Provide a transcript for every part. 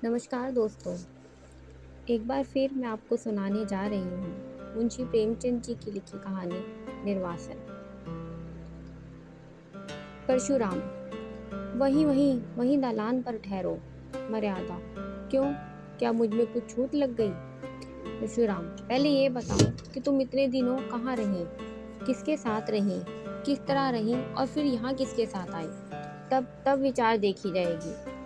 नमस्कार दोस्तों। एक बार फिर मैं आपको सुनाने जा रही हूँ मुंशी प्रेमचंद जी की लिखी कहानी निर्वासन। परशुराम। वहीं वहीं वहीं दालान पर ठहरो। मर्यादा। क्यों? क्या मुझ में कुछ छूट लग गई? परशुराम। पहले ये बताओ कि तुम इतने दिनों कहाँ रही, किसके साथ रही, किस तरह रही और फिर यहाँ किसके साथ आई? तब तब विचार देखी जाएगी।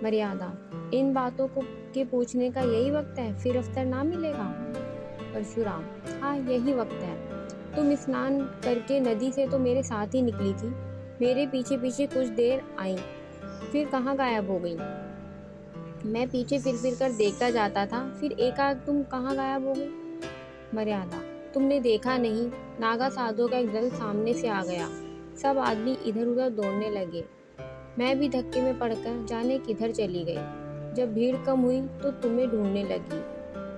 मर्यादा। इन बातों को के पूछने का यही वक्त है, फिर अवसर ना मिलेगा। परशुराम। हाँ, यही वक्त है। तुम स्नान करके नदी से तो मेरे साथ ही निकली थी, मेरे पीछे पीछे कुछ देर आई, फिर कहाँ गायब हो गई? मैं पीछे फिर फिर कर देखता जाता था, फिर एकाएक तुम कहाँ गायब हो गई? मर्यादा। तुमने देखा नहीं, नागा साधु का एक दल सामने से आ गया। सब आदमी इधर उधर दौड़ने लगे। मैं भी धक्के में पड़कर जाने किधर चली गई। जब भीड़ कम हुई तो तुम्हें ढूंढने लगी,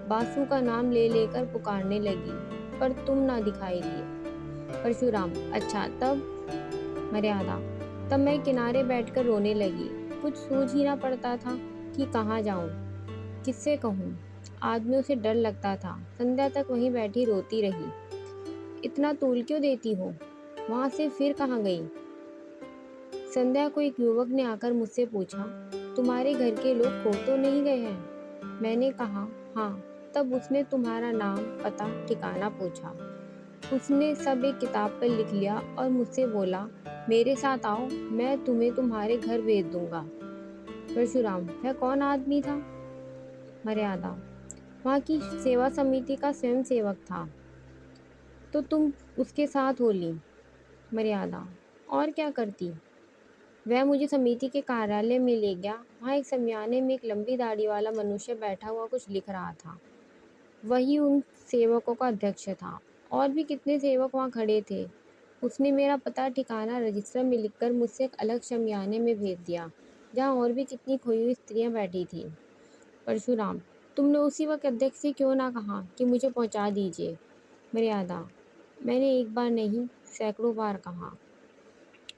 बासु का नाम ले लेकर पुकारने लगी, पर तुम ना दिखाई दिए। परशुराम। अच्छा, तब? मर्यादा। तब मैं किनारे बैठकर रोने लगी। कुछ सूझ ही ना पड़ता था कि कहाँ जाऊं, किससे कहूँ। आदमियों से डर लगता था। संध्या तक वहीं बैठी रोती रही। इतना तूल क्यों देती हो? वहां से फिर कहाँ गई? संध्या को एक युवक ने आकर मुझसे पूछा, तुम्हारे घर के लोग खो तो नहीं गए हैं? मैंने कहा, हाँ। तब उसने तुम्हारा नाम, पता, ठिकाना पूछा। उसने सब एक किताब पर लिख लिया और मुझसे बोला, मेरे साथ आओ, मैं तुम्हें तुम्हारे घर भेज दूंगा। परशुराम। वह कौन आदमी था? मर्यादा। वहाँ की सेवा समिति का स्वयं सेवक था। तो तुम उसके साथ हो ली? मर्यादा। और क्या करती? वह मुझे समिति के कार्यालय में ले गया। वहाँ एक शमियाने में एक लंबी दाढ़ी वाला मनुष्य बैठा हुआ कुछ लिख रहा था। वही उन सेवकों का अध्यक्ष था। और भी कितने सेवक वहाँ खड़े थे। उसने मेरा पता ठिकाना रजिस्टर में लिखकर मुझसे एक अलग शमियाने में भेज दिया, जहाँ और भी कितनी खोई हुई स्त्रियाँ बैठी थी। परशुराम। तुमने उसी वक्त अध्यक्ष से क्यों ना कहा कि मुझे पहुँचा दीजिए? मर्यादा। मैंने एक बार नहीं, सैकड़ों बार कहा,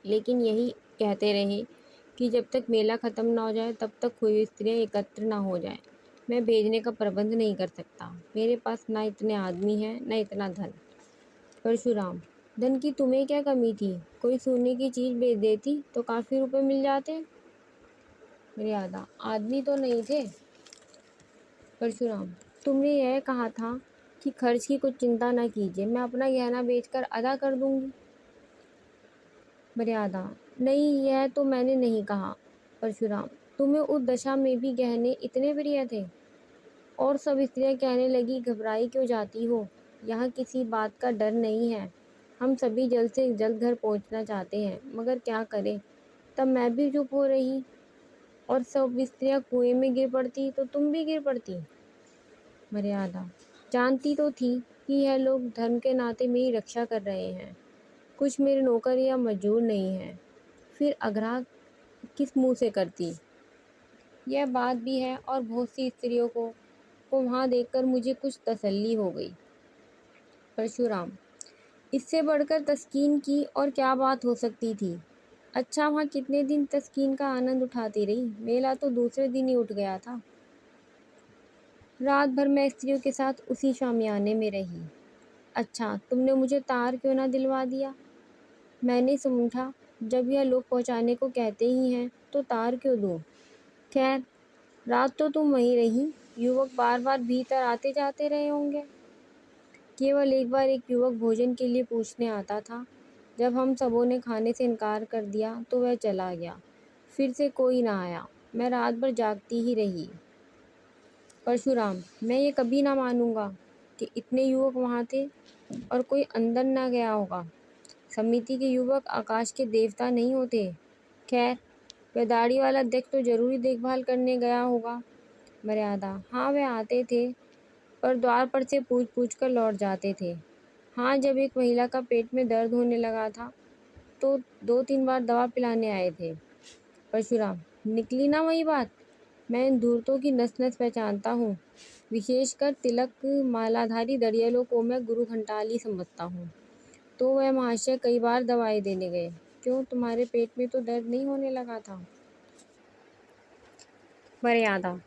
लेकिन यही कहते रहे कि जब तक मेला ख़त्म ना हो जाए तब तक कोई स्त्रियाँ एकत्र ना हो जाए। मैं भेजने का प्रबंध नहीं कर सकता। मेरे पास ना इतने आदमी हैं, ना इतना धन। परशुराम। धन की तुम्हें क्या कमी थी? कोई सोने की चीज़ बेच देती तो काफ़ी रुपए मिल जाते। मर्यादा। आदमी तो नहीं थे। परशुराम। तुमने यह कहा था कि खर्च की कुछ चिंता न कीजिए, मैं अपना गहना बेचकर अदा कर दूंगी। मर्यादा। नहीं, यह तो मैंने नहीं कहा। परशुराम। तुम्हें उस दशा में भी गहने इतने प्रिय थे? और सब स्त्रियां कहने लगी, घबराई क्यों जाती हो, यहाँ किसी बात का डर नहीं है, हम सभी जल्द से जल्द घर पहुँचना चाहते हैं, मगर क्या करें। तब मैं भी चुप हो रही और सब स्त्रियां कुएं में गिर पड़ती तो तुम भी गिर पड़ती। मर्यादा। जानती तो थी कि यह लोग धर्म के नाते मेरी रक्षा कर रहे हैं, कुछ मेरे नौकर या मजदूर नहीं हैं, फिर आग्रह किस मुंह से करती। यह बात भी है और बहुत सी स्त्रियों को वहाँ देखकर मुझे कुछ तसल्ली हो गई। परशुराम। इससे बढ़कर तस्कीन की और क्या बात हो सकती थी? अच्छा, वहाँ कितने दिन तस्कीन का आनंद उठाती रही? मेला तो दूसरे दिन ही उठ गया था। रात भर मैं स्त्रियों के साथ उसी शामियाने में रही। अच्छा, तुमने मुझे तार क्यों ना दिलवा दिया? मैंने समझा, जब यह लोग पहुँचाने को कहते ही हैं तो तार क्यों दूँ। खैर, रात तो तुम वहीं रही, युवक बार बार भीतर आते जाते रहे होंगे। केवल एक बार एक युवक भोजन के लिए पूछने आता था। जब हम सबों ने खाने से इनकार कर दिया तो वह चला गया। फिर से कोई ना आया। मैं रात भर जागती ही रही। परशुराम। मैं ये कभी ना मानूंगा कि इतने युवक वहाँ थे और कोई अंदर ना गया होगा। समिति के युवक आकाश के देवता नहीं होते। खैर, वह दाढ़ी वाला अध्यक्ष तो जरूरी देखभाल करने गया होगा। मर्यादा। हाँ, वह आते थे, पर द्वार पर से पूछ पूछ कर लौट जाते थे। हाँ, जब एक महिला का पेट में दर्द होने लगा था तो 2-3 बार दवा पिलाने आए थे। परशुराम। निकली ना वही बात। मैं इन धूर्तों की नस नस पहचानता हूँ। विशेषकर तिलक मालाधारी दरियालों को मैं गुरु घंटाली समझता हूँ। तो वह महाशय कई बार दवाई देने गए। क्यों, तुम्हारे पेट में तो दर्द नहीं होने लगा था? मर्यादा।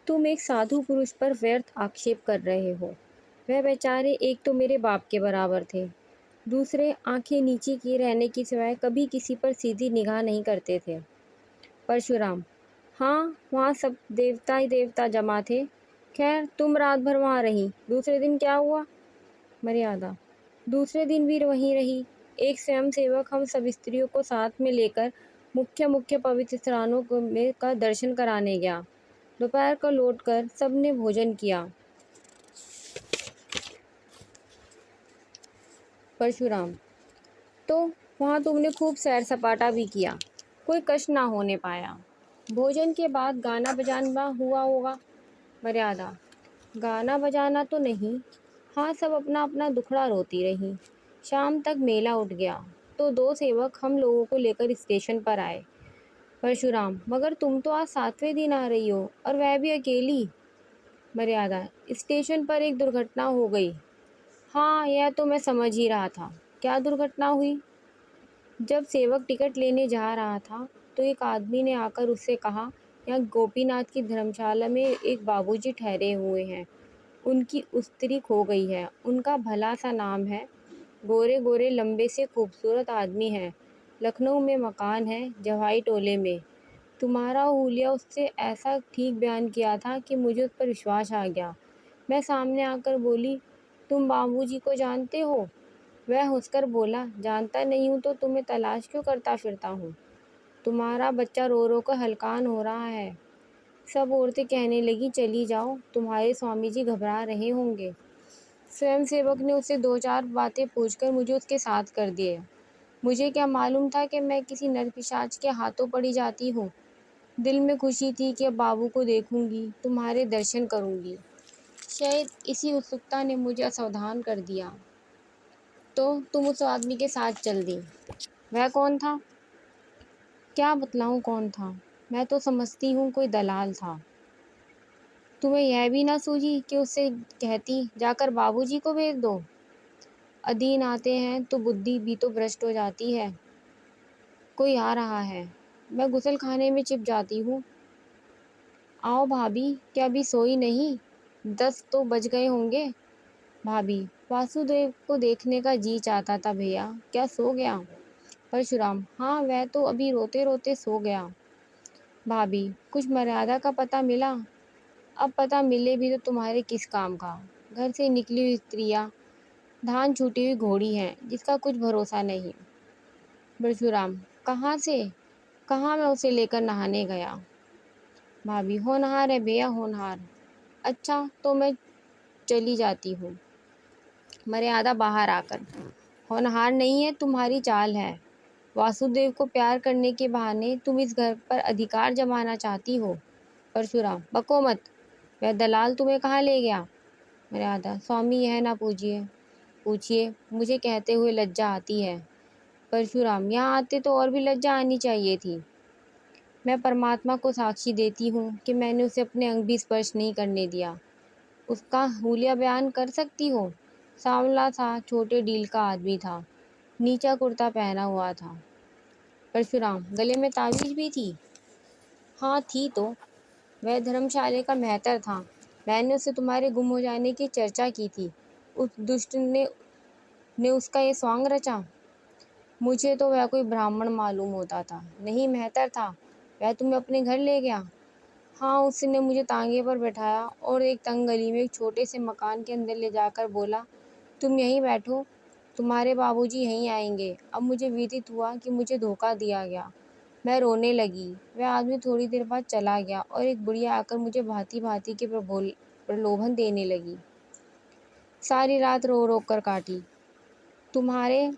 तुम एक साधु पुरुष पर व्यर्थ आक्षेप कर रहे हो। वह बेचारे एक तो मेरे बाप के बराबर थे, दूसरे आंखें नीची किए रहने की सिवाय कभी किसी पर सीधी निगाह नहीं करते थे। परशुराम: हाँ, वहाँ सब देवता ही देवता जमा थे। खैर, तुम रात भर वहाँ रही, दूसरे दिन क्या हुआ? मर्यादा: दूसरे दिन भी वहीं रही। एक स्वयं सेवक हम सब स्त्रियों को साथ में लेकर मुख्य मुख्य पवित्र स्थानों का दर्शन कराने गया। दोपहर को लौटकर सबने भोजन किया। परशुराम: तो वहाँ तुमने खूब सैर सपाटा भी किया, कोई कष्ट ना होने पाया। भोजन के बाद गाना बजाना हुआ होगा। मर्यादा: गाना बजाना तो नहीं, हाँ, सब अपना अपना दुखड़ा रोती रही। शाम तक मेला उठ गया तो दो सेवक हम लोगों को लेकर स्टेशन पर आए। परशुराम: मगर तुम तो आज 7वें दिन आ रही हो और वह भी अकेली। मर्यादा: स्टेशन पर एक दुर्घटना हो गई। हाँ, यह तो मैं समझ ही रहा था। क्या दुर्घटना हुई? जब सेवक टिकट लेने जा रहा था तो एक आदमी ने आकर उससे कहा, यहाँ गोपीनाथ की धर्मशाला में एक बाबूजी ठहरे हुए हैं, उनकी स्त्री खो गई है। उनका भला सा नाम है, गोरे गोरे लंबे से खूबसूरत आदमी है, लखनऊ में मकान है, जवाई टोले में। तुम्हारा हुलिया उससे ऐसा ठीक बयान किया था कि मुझे उस पर विश्वास आ गया। मैं सामने आकर बोली, तुम बाबूजी को जानते हो? वह हंसकर बोला, जानता नहीं हूँ तो तुम्हें तलाश क्यों करता फिरता हूँ? तुम्हारा बच्चा रो रो कर हलकान हो रहा है। सब औरतें कहने लगी, चली जाओ, तुम्हारे स्वामी जी घबरा रहे होंगे। स्वयं सेवक ने उससे 2-4 बातें पूछकर मुझे उसके साथ कर दिए। मुझे क्या मालूम था कि मैं किसी नरपिशाच के हाथों पड़ी जाती हूँ। दिल में खुशी थी कि अब बाबू को देखूंगी, तुम्हारे दर्शन करूंगी। शायद इसी उत्सुकता ने मुझे असावधान कर दिया। तो तुम उस आदमी के साथ चल दी। वह कौन था? क्या बतलाऊं कौन था? मैं तो समझती हूँ कोई दलाल था। तुम्हें यह भी ना सूझी कि उससे कहती, जाकर बाबूजी को भेज दो। अधीन आते हैं तो बुद्धि भी तो भ्रष्ट हो जाती है। कोई आ रहा है, मैं गुसल खाने में छिप जाती हूँ। आओ भाभी, क्या अभी सोई नहीं? 10 तो बज गए होंगे। भाभी: वासुदेव को देखने का जी चाहता था भैया, क्या सो गया? परशुराम: हाँ, वह तो अभी रोते रोते सो गया। भाभी: कुछ मर्यादा का पता मिला? अब पता मिले भी तो तुम्हारे किस काम का? घर से निकली हुई स्त्रियाँ धान छूटी हुई घोड़ी हैं, जिसका कुछ भरोसा नहीं। परशुराम: कहाँ से? कहाँ मैं उसे लेकर नहाने गया। भाभी: होनहार है भैया, होनहार। अच्छा, तो मैं चली जाती हूँ। मर्यादा बाहर आकर: होनहार नहीं है, तुम्हारी चाल है। वासुदेव को प्यार करने के बहाने तुम इस घर पर अधिकार जमाना चाहती हो। परशुराम: बको मत, वह दलाल तुम्हें कहाँ ले गया? मर्यादा: स्वामी, यह ना पूछिए, पूछिए, मुझे कहते हुए लज्जा आती है। परशुराम: यहाँ आते तो और भी लज्जा आनी चाहिए थी। मैं परमात्मा को साक्षी देती हूँ कि मैंने उसे अपने अंग भी स्पर्श नहीं करने दिया। उसका हुलिया बयान कर सकती हो? सांवला था, छोटे डील का आदमी था, नीचा कुर्ता पहना हुआ था। परशुराम: गले में ताबीज भी थी? हाँ, थी तो। वह धर्मशाले का मेहतर था। मैंने उससे तुम्हारे गुम हो जाने की चर्चा की थी। उस दुष्ट ने उसका ये स्वांग रचा। मुझे तो वह कोई ब्राह्मण मालूम होता था, नहीं मेहतर था। वह तुम्हें अपने घर ले गया? हाँ, उसने मुझे तांगे पर बैठाया और एक तंग गली में एक छोटे से मकान के अंदर ले जाकर बोला, तुम यहीं बैठो, तुम्हारे बाबूजी यहीं आएंगे। अब मुझे विदित हुआ कि मुझे धोखा दिया गया। मैं रोने लगी। वह आदमी थोड़ी देर बाद चला गया और एक बुढ़िया आकर मुझे भांति भांति के प्रलोभन देने लगी। सारी रात रो रो कर काटी। तुम्हारे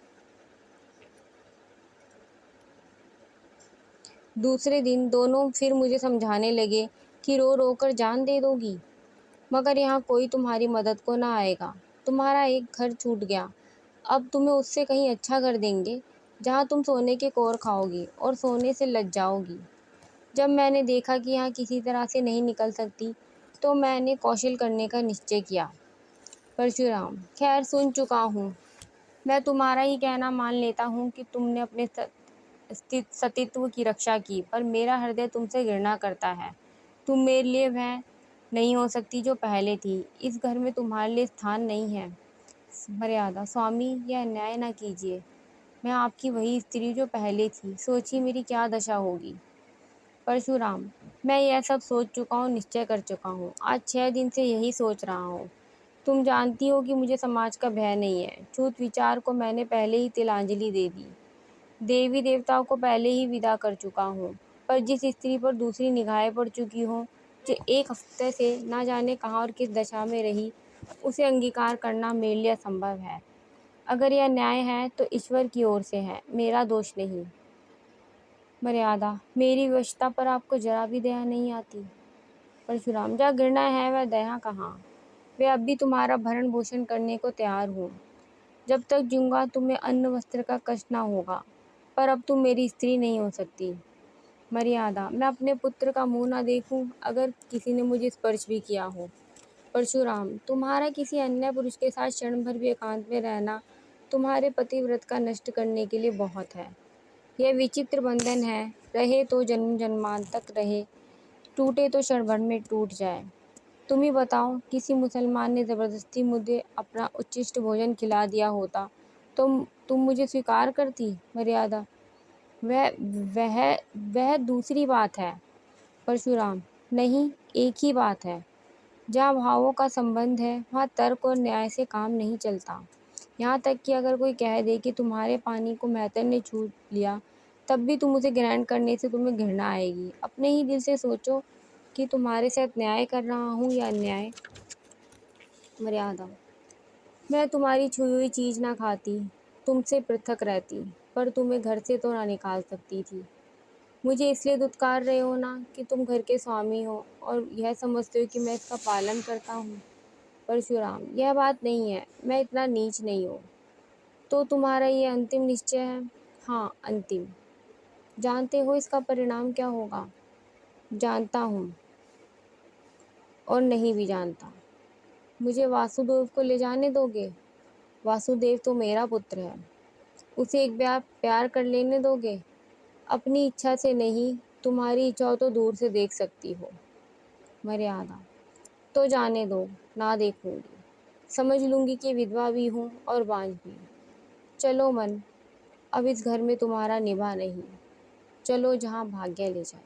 दूसरे दिन दोनों फिर मुझे समझाने लगे कि रो रो कर जान दे दोगी, मगर यहाँ कोई तुम्हारी मदद को ना आएगा। तुम्हारा एक घर छूट गया, अब तुम्हें उससे कहीं अच्छा कर देंगे, जहाँ तुम सोने के कौर खाओगी और सोने से लज जाओगी। जब मैंने देखा कि यहाँ किसी तरह से नहीं निकल सकती, तो मैंने कौशल करने का निश्चय किया। परशुराम: खैर, सुन चुका हूँ। मैं तुम्हारा ही कहना मान लेता हूँ कि तुमने अपने सतीत्व की रक्षा की, पर मेरा हृदय तुमसे घृणा करता है। तुम मेरे लिए वह नहीं हो सकती जो पहले थी। इस घर में तुम्हारे लिए स्थान नहीं है। मर्यादा, स्वामी यह अन्याय ना कीजिए। मैं आपकी वही स्त्री जो पहले थी। सोचिए मेरी क्या दशा होगी। परशुराम, मैं यह सब सोच चुका हूँ, निश्चय कर चुका हूँ। आज 6 दिन से यही सोच रहा हूँ। तुम जानती हो कि मुझे समाज का भय नहीं है। छूत विचार को मैंने पहले ही तिलांजलि दे दी। देवी देवताओं को पहले ही विदा कर चुका हूँ। पर जिस स्त्री पर दूसरी निगाहें पड़ चुकी हों, जो 1 हफ्ते से ना जाने कहाँ और किस दशा में रही, उसे अंगीकार करना मेरे लिए असंभव है। अगर यह न्याय है तो ईश्वर की ओर से है, मेरा दोष नहीं। मर्यादा, मेरी विवशता पर आपको जरा भी दया नहीं आती। परशुराम, जहाँ घृणा है वह दया कहाँ। वे अब भी तुम्हारा भरण पोषण करने को तैयार हूँ। जब तक जीऊँगा तुम्हें अन्न वस्त्र का कष्ट ना होगा, पर अब तुम मेरी स्त्री नहीं हो सकती। मर्यादा, मैं अपने पुत्र का मुंह ना देखूं अगर किसी ने मुझे स्पर्श भी किया हो। परशुराम, तुम्हारा किसी अन्य पुरुष के साथ क्षण भर भी एकांत में रहना तुम्हारे पतिव्रत का नष्ट करने के लिए बहुत है। यह विचित्र बंधन है, रहे तो जन्म जन्मांतक रहे, टूटे तो क्षण भर में टूट जाए। तुम ही बताओ, किसी मुसलमान ने ज़बरदस्ती मुझे अपना उच्छिष्ट भोजन खिला दिया होता तो तुम मुझे स्वीकार करती। मर्यादा, वह वह वह दूसरी बात है। परशुराम, नहीं, एक ही बात है। जहाँ भावों का संबंध है वहाँ तर्क और न्याय से काम नहीं चलता। यहाँ तक कि अगर कोई कह दे कि तुम्हारे पानी को मेहतर ने छू लिया, तब भी तुम उसे ग्रहण करने से तुम्हें घृणा आएगी। अपने ही दिल से सोचो कि तुम्हारे साथ न्याय कर रहा हूँ या अन्याय। मर्यादा, मैं तुम्हारी छुई हुई चीज़ ना खाती, तुमसे पृथक रहती, पर तुम्हें घर से तो ना निकाल सकती थी। मुझे इसलिए दुत्कार रहे हो ना कि तुम घर के स्वामी हो और यह समझते हो कि मैं इसका पालन करता हूँ। परशुराम, यह बात नहीं है, मैं इतना नीच नहीं हूँ। तो तुम्हारा ये अंतिम निश्चय है? हाँ, अंतिम। जानते हो इसका परिणाम क्या होगा? जानता हूँ और नहीं भी जानता। मुझे वासुदेव को ले जाने दोगे? वासुदेव तो मेरा पुत्र है। उसे एक बार प्यार कर लेने दोगे? अपनी इच्छा से नहीं, तुम्हारी इच्छा हो तो दूर से देख सकती हो। मर्यादा, तो जाने दो, ना देखूंगी। समझ लूंगी कि विधवा भी हूँ और बांझ भी। चलो मन, अब इस घर में तुम्हारा निभा नहीं। चलो जहाँ भाग्य ले जाए।